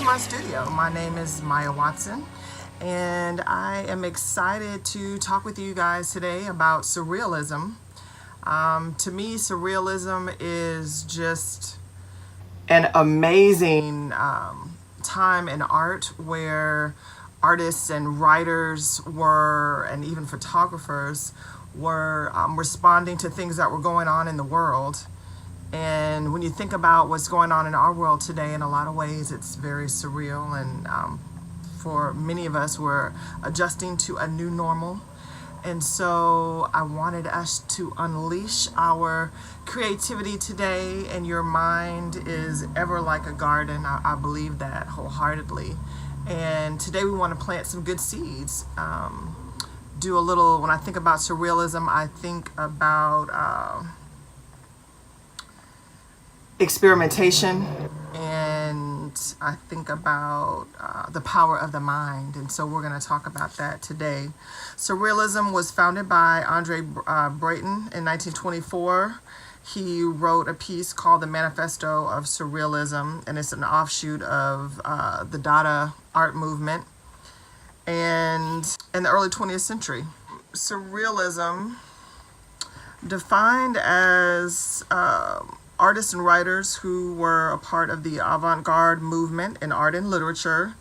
to my studio. My name is Maya Watson, and I am excited to talk with you guys today about surrealism. To me, surrealism is just an amazing time in art where artists and writers were, and even photographers were responding to things that were going on in the world. And when you think about what's going on in our world today, in a lot of ways, it's very surreal. And for many of us, we're adjusting to a new normal. And so I wanted us to unleash our creativity today. And your mind is ever like a garden. I believe that wholeheartedly. And today we want to plant some good seeds. Do a little, when I think about surrealism, I think about experimentation, and I think about the power of the mind. And so we're going to talk about that today. Surrealism was founded by Andre Breton in 1924. He wrote a piece called The Manifesto of Surrealism, and it's an offshoot of the Dada art movement. And in the early 20th century, surrealism defined as artists and writers who were a part of the avant-garde movement in art and literature,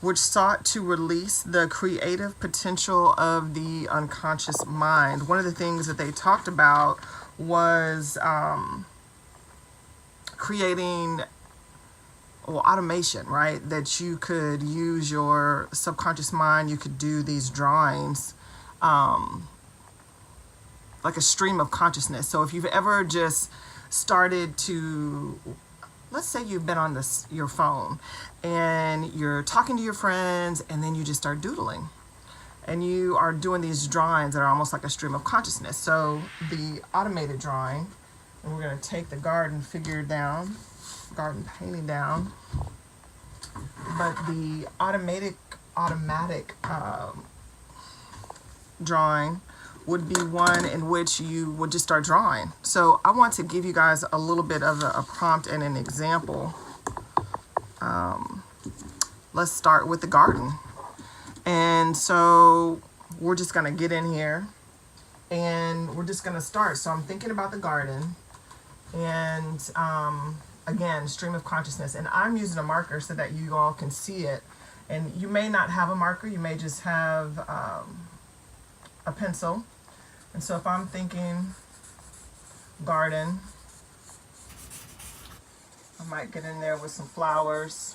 which sought to release the creative potential of the unconscious mind. One of the things that they talked about was creating automation, right? That you could use your subconscious mind, you could do these drawings like a stream of consciousness. So if you've ever just started to, let's say you've been on your phone and you're talking to your friends, and then you just start doodling and you are doing these drawings that are almost like a stream of consciousness. So the automated drawing, and we're going to take the garden painting down, but the automatic drawing would be one in which you would just start drawing. So I want to give you guys a little bit of a prompt and an example. Let's start with the garden. And so we're just gonna get in here and we're just gonna start. So I'm thinking about the garden, and again, stream of consciousness. And I'm using a marker so that you all can see it. And you may not have a marker, you may just have a pencil. And so if I'm thinking garden, I might get in there with some flowers.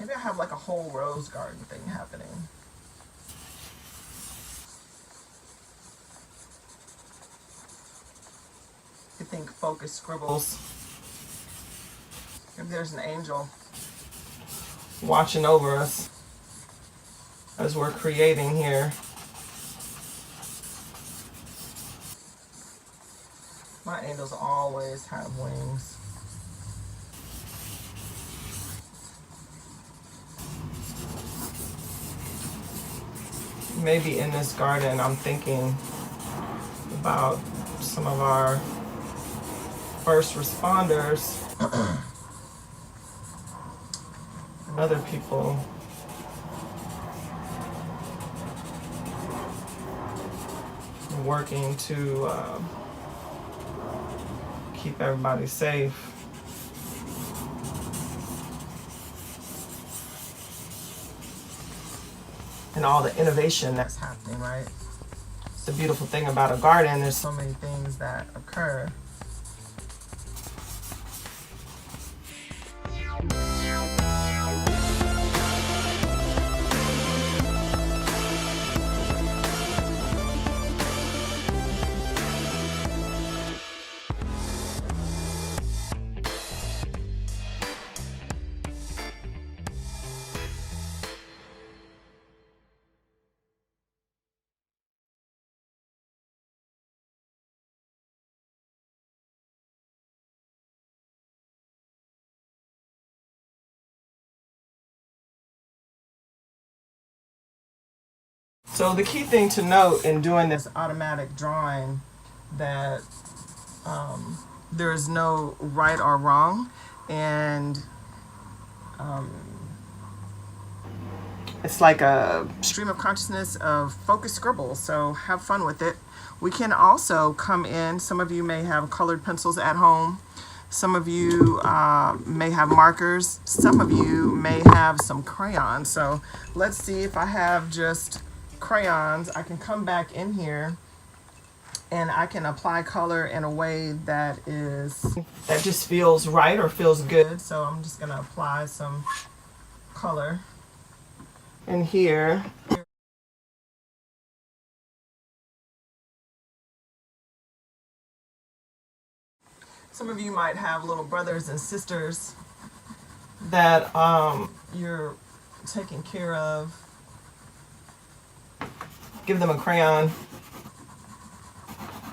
Maybe I have like a whole rose garden thing happening. You think focus scribbles. If there's an angel watching over us as we're creating here. My angels always have wings. Maybe in this garden, I'm thinking about some of our first responders. Other people working to keep everybody safe. And all the innovation that's happening, right? It's the beautiful thing about a garden. There's so many things that occur. So the key thing to note in doing this automatic drawing that there is no right or wrong, and it's like a stream of consciousness of focused scribbles, so have fun with it. We can also come in, some of you may have colored pencils at home, some of you may have markers, some of you may have some crayons. So let's see, if I have just crayons, I can come back in here and I can apply color in a way that just feels right or feels good. So I'm just gonna apply some color in here. Some of you might have little brothers and sisters that you're taking care of. Give them a crayon.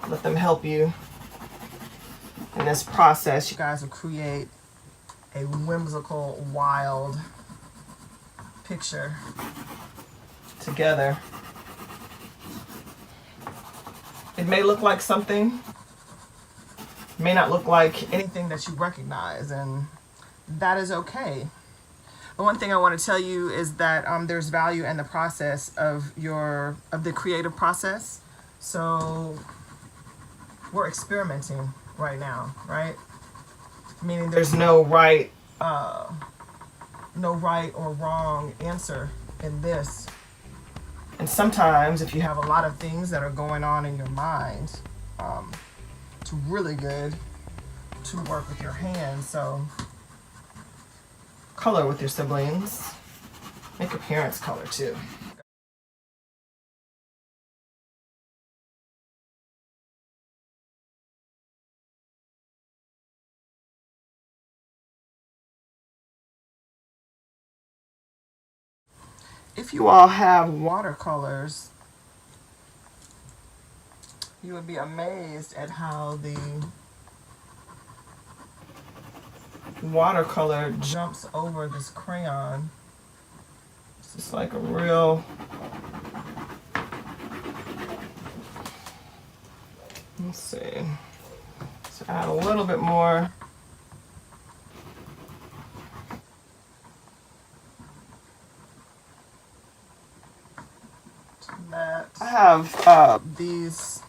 Let them help you in this process. You guys will create a whimsical, wild picture together. It may look like something, may not look like anything that you recognize, and that is okay. The one thing I want to tell you is that there's value in the process of the creative process. So we're experimenting right now, right? Meaning there's no right or wrong answer in this. And sometimes if you have a lot of things that are going on in your mind, it's really good to work with your hands. So color with your siblings. Make your parents color too. If you all have watercolors, you would be amazed at how the watercolor jumps over this crayon. It's just like a real, let's see, let's add a little bit more. That I have these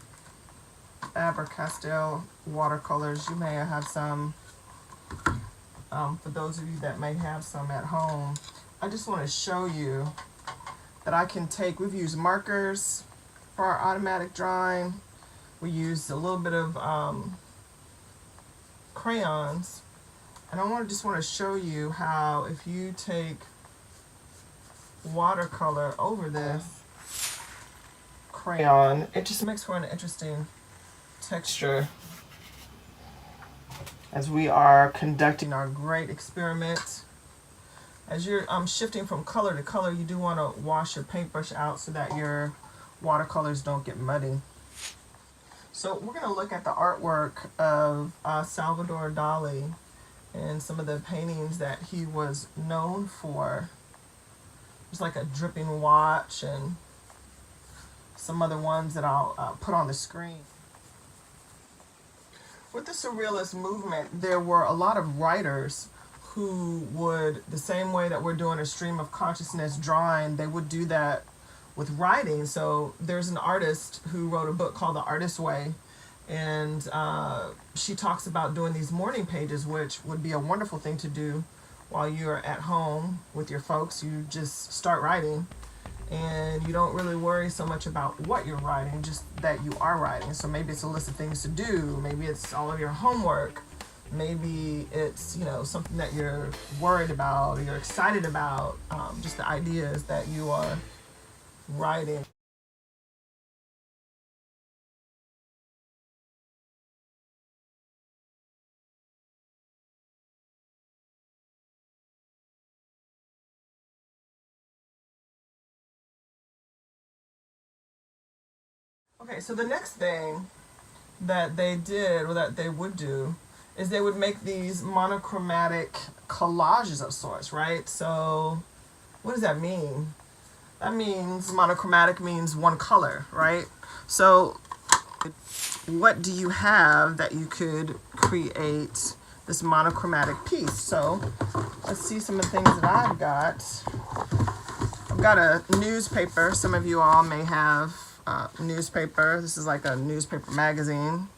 Faber-Castell watercolors. You may have some. For those of you that may have some at home, I just want to show you that I can take. We've used markers for our automatic drawing. We used a little bit of crayons, and I just want to show you how if you take watercolor over this crayon, it just makes for an interesting texture as we are conducting our great experiment. As you're shifting from color to color, you do want to wash your paintbrush out so that your watercolors don't get muddy. So we're going to look at the artwork of Salvador Dali and some of the paintings that he was known for. There's like a dripping watch and some other ones that I'll put on the screen. With the Surrealist movement, there were a lot of writers who would, the same way that we're doing a stream of consciousness drawing, they would do that with writing. So there's an artist who wrote a book called The Artist's Way, and she talks about doing these morning pages, which would be a wonderful thing to do while you're at home with your folks. You just start writing, and you don't really worry so much about what you're writing, just that you are writing. So maybe it's a list of things to do, maybe it's all of your homework, maybe it's, you know, something that you're worried about or you're excited about, just the ideas that you are writing. Okay, so the next thing that they did, or that they would do, is they would make these monochromatic collages of sorts, right? So what does that mean? That means monochromatic means one color, right? So what do you have that you could create this monochromatic piece? So let's see some of the things that I've got. I've got a newspaper. Some of you all may have newspaper. This is like a newspaper magazine.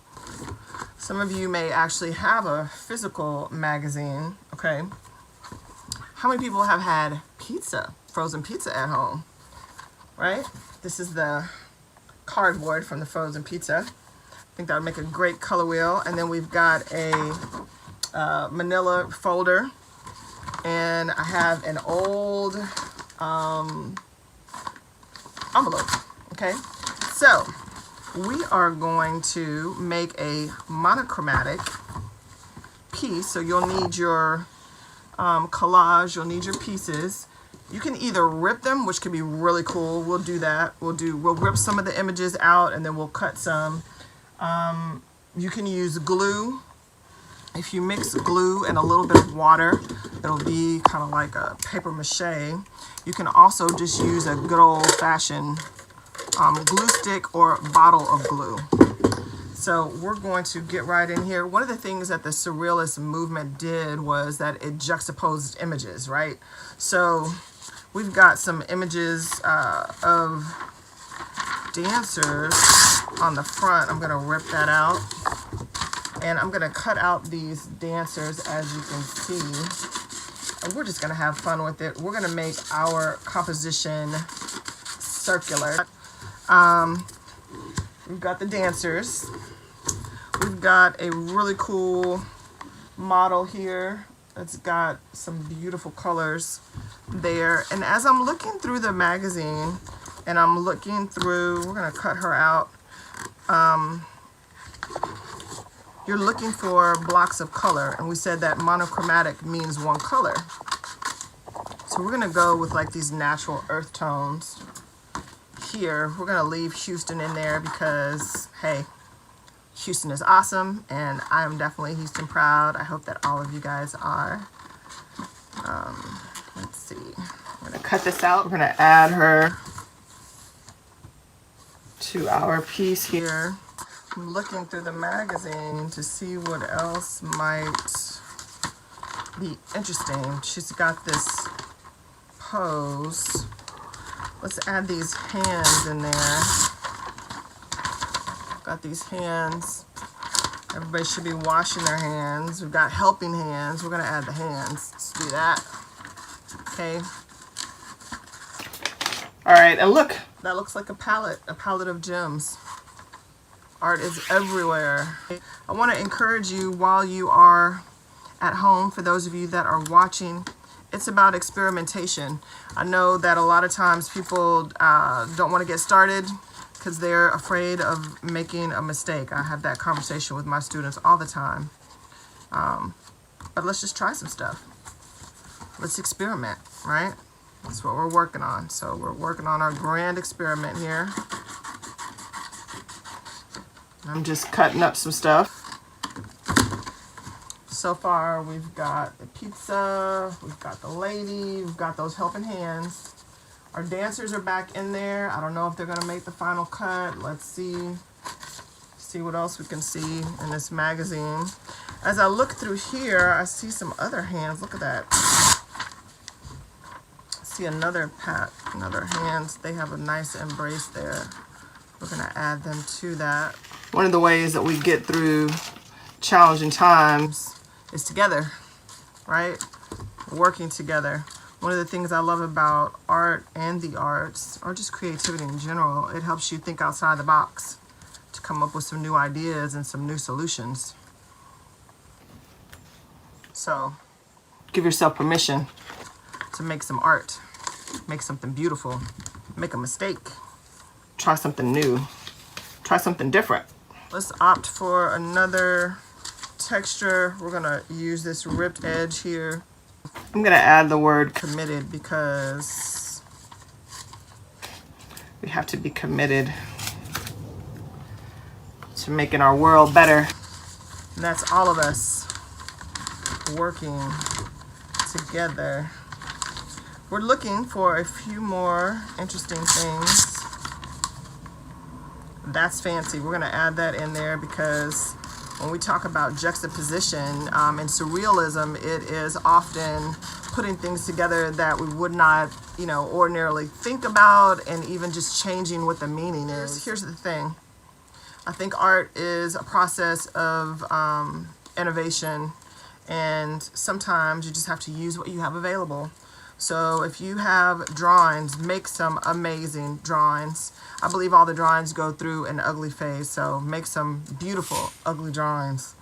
Some of you may actually have a physical magazine, okay? How many people have had pizza, frozen pizza at home, right? This is the cardboard from the frozen pizza. I think that would make a great color wheel. And then we've got a manila folder, and I have an old envelope, okay? So we are going to make a monochromatic piece. So you'll need your collage, you'll need your pieces. You can either rip them, which could be really cool. We'll do that. We'll rip some of the images out, and then we'll cut some. You can use glue. If you mix glue and a little bit of water, it'll be kind of like a paper mache. You can also just use a good old-fashioned glue stick or bottle of glue. So we're going to get right in here. One of the things that the Surrealist movement did was that it juxtaposed images, right? So we've got some images of dancers on the front. I'm going to rip that out. And I'm going to cut out these dancers, as you can see. And we're just going to have fun with it. We're going to make our composition circular. We've got the dancers. We've got a really cool model here. It's got some beautiful colors there. And as I'm looking through the magazine, and I'm looking through, we're going to cut her out. You're looking for blocks of color, and we said that monochromatic means one color. So we're gonna go with like these natural earth tones here. We're gonna leave Houston in there because, hey, Houston is awesome, and I am definitely Houston proud. I hope that all of you guys are. Let's see. I'm gonna cut this out. We're gonna add her to our piece here. I'm looking through the magazine to see what else might be interesting. She's got this pose. Let's add these hands in there. Got these hands. Everybody should be washing their hands. We've got helping hands. We're gonna add the hands. Let's do that. Okay. All right, and look, that looks like a palette of gems. Art is everywhere. I want to encourage you while you are at home, for those of you that are watching, it's about experimentation. I know that a lot of times people don't want to get started because they're afraid of making a mistake. I have that conversation with my students all the time. But let's just try some stuff. Let's experiment, right? That's what we're working on. So we're working on our grand experiment here. I'm just cutting up some stuff. So far, we've got the pizza, we've got the lady, we've got those helping hands. Our dancers are back in there. I don't know if they're gonna make the final cut. Let's see what else we can see in this magazine. As I look through here, I see some other hands. Look at that. I see another hands. They have a nice embrace there. We're gonna add them to that. One of the ways that we get through challenging times is together, right? Working together. One of the things I love about art and the arts, or just creativity in general, it helps you think outside the box to come up with some new ideas and some new solutions. So give yourself permission to make some art, make something beautiful, make a mistake, try something new, try something different. Let's opt for another texture. We're gonna use this ripped edge here. I'm gonna add the word committed because we have to be committed to making our world better. And that's all of us working together. we're looking for a few more interesting things. That's fancy. We're gonna add that in there because when we talk about juxtaposition in surrealism, it is often putting things together that we would not, ordinarily think about, and even just changing what the meaning is. Here's the thing. I think art is a process of innovation, and sometimes you just have to use what you have available. So if you have drawings, make some amazing drawings. I believe all the drawings go through an ugly phase, so make some beautiful ugly drawings.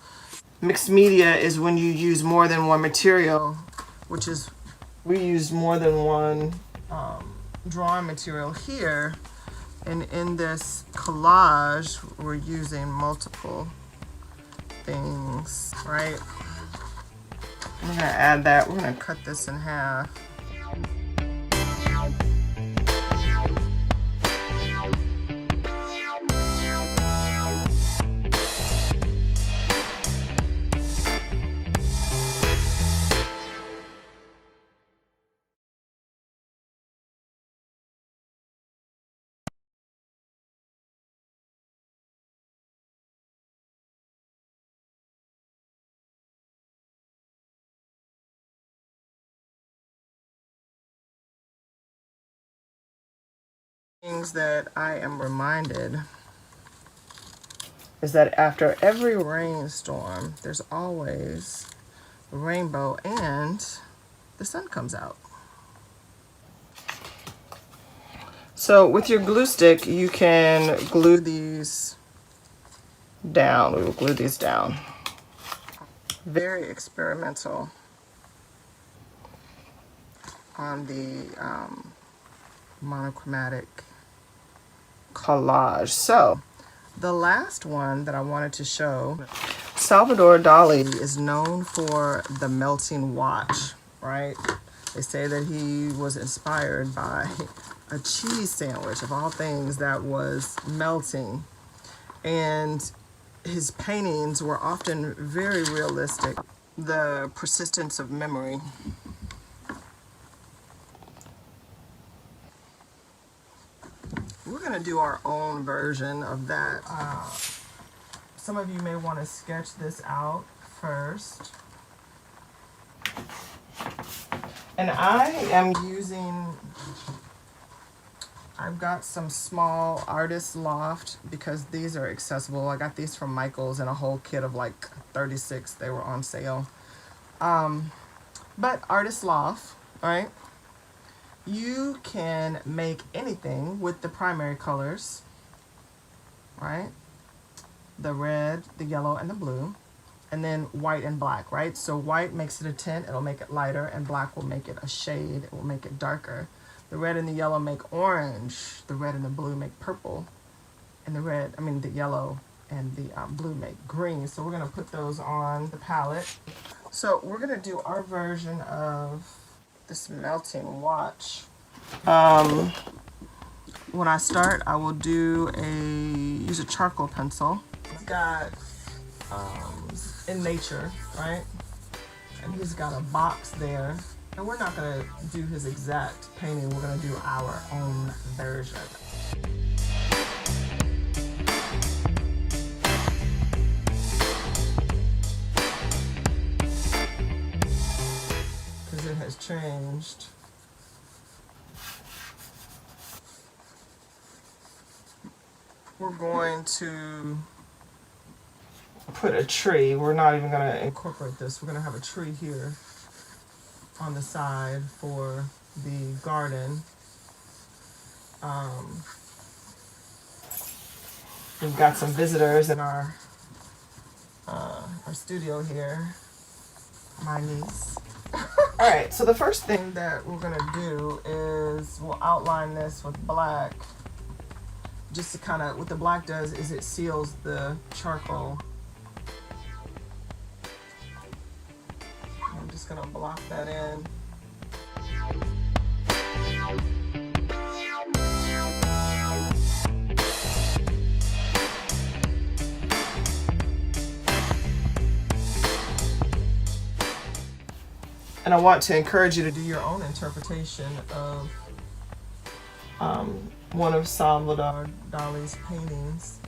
Mixed media is when you use more than one material, which is, we use more than one drawing material here. And in this collage, we're using multiple things, right? We're gonna add that. We're gonna cut this in half. Things that I am reminded is that after every rainstorm, there's always a rainbow and the sun comes out. So with your glue stick, you can glue these down. We will glue these down. Very experimental on the monochromatic collage. So the last one that I wanted to show, Salvador Dali is known for the melting watch, right? They say that he was inspired by a cheese sandwich, of all things, that was melting. And his paintings were often very realistic. The persistence of memory. We're gonna do our own version of that. Some of you may want to sketch this out first. And I am using, I've got some small artist loft because these are accessible. I got these from Michael's in a whole kit of like 36. They were on sale. But artist loft, right? You can make anything with the primary colors, right? The red, the yellow, and the blue, and then white and black, right? So white makes it a tint, it'll make it lighter, and black will make it a shade, it will make it darker. The red and the yellow make orange, the red and the blue make purple, and the yellow and the blue make green. So we're gonna put those on the palette. So we're gonna do our version of this melting watch. When I start, I will use a charcoal pencil. It's got in nature, right? And he's got a box there. And we're not gonna do his exact painting, we're gonna do our own version. Because it has changed. We're going to put a tree. We're not even going to incorporate this. We're going to have a tree here on the side for the garden. We've got some visitors in our studio here. My niece. All right, so the first thing that we're going to do is we'll outline this with black. Just to kind of, what the black does is it seals the charcoal. I'm just gonna block that in. And I want to encourage you to do your own interpretation of one of Salvador Dali's paintings.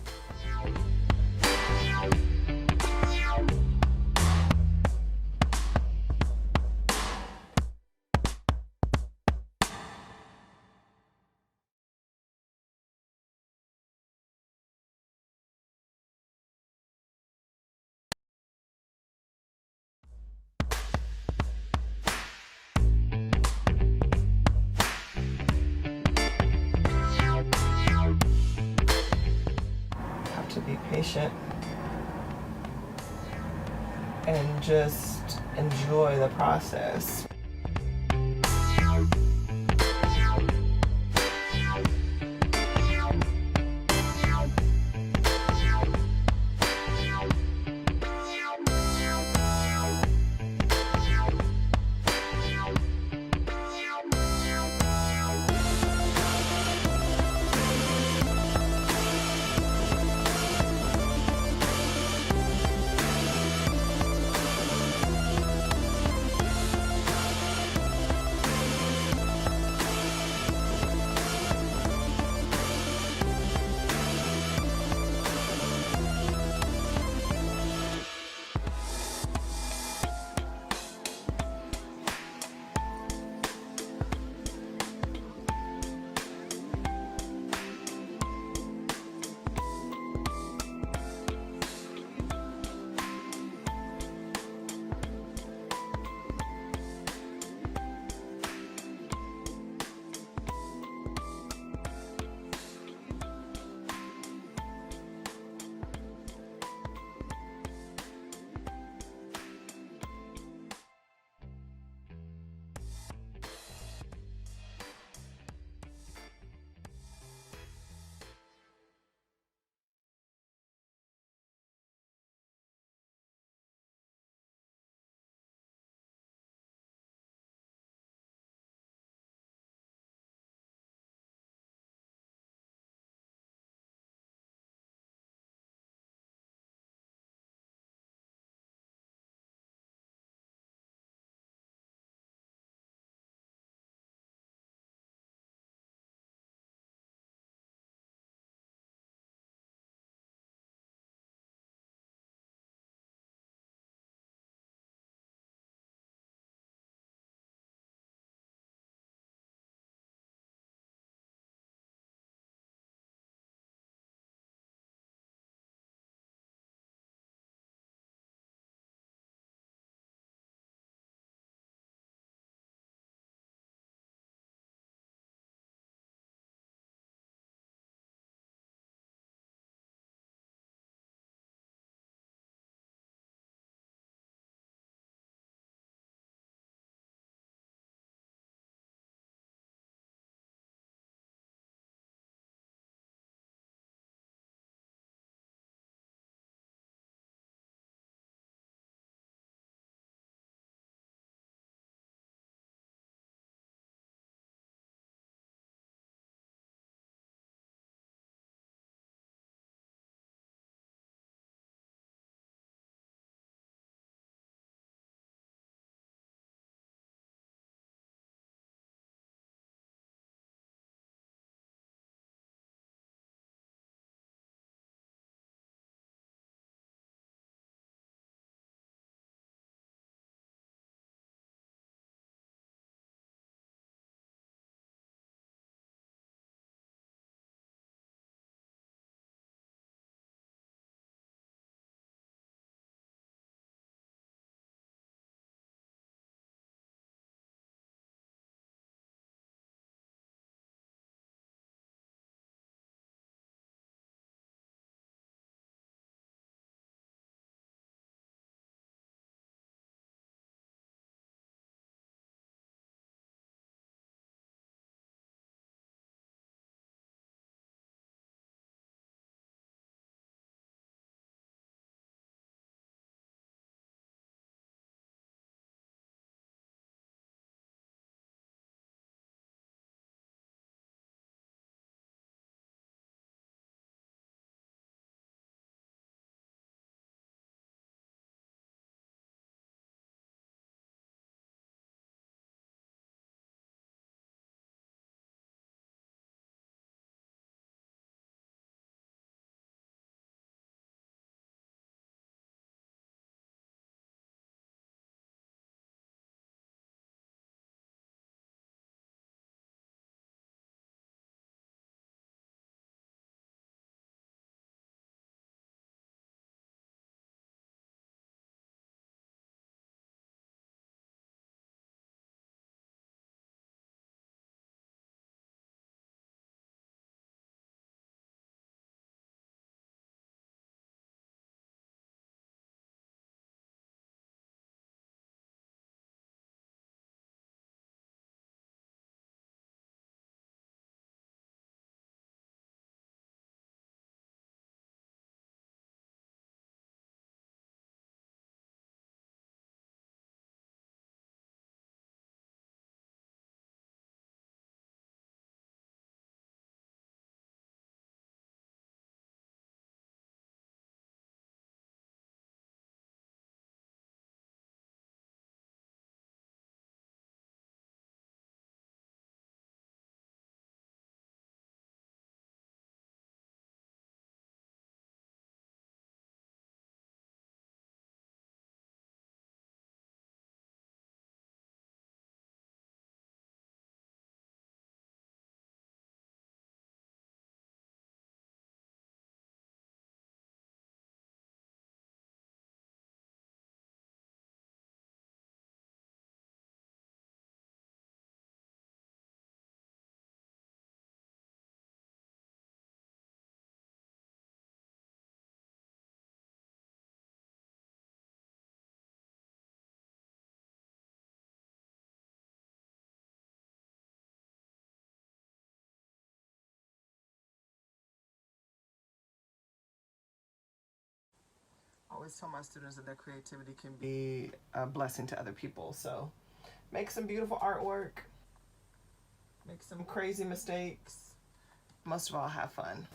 To be patient and just enjoy the process. always tell my students that their creativity can be a blessing to other people. So make some beautiful artwork, make some crazy mistakes, most of all have fun.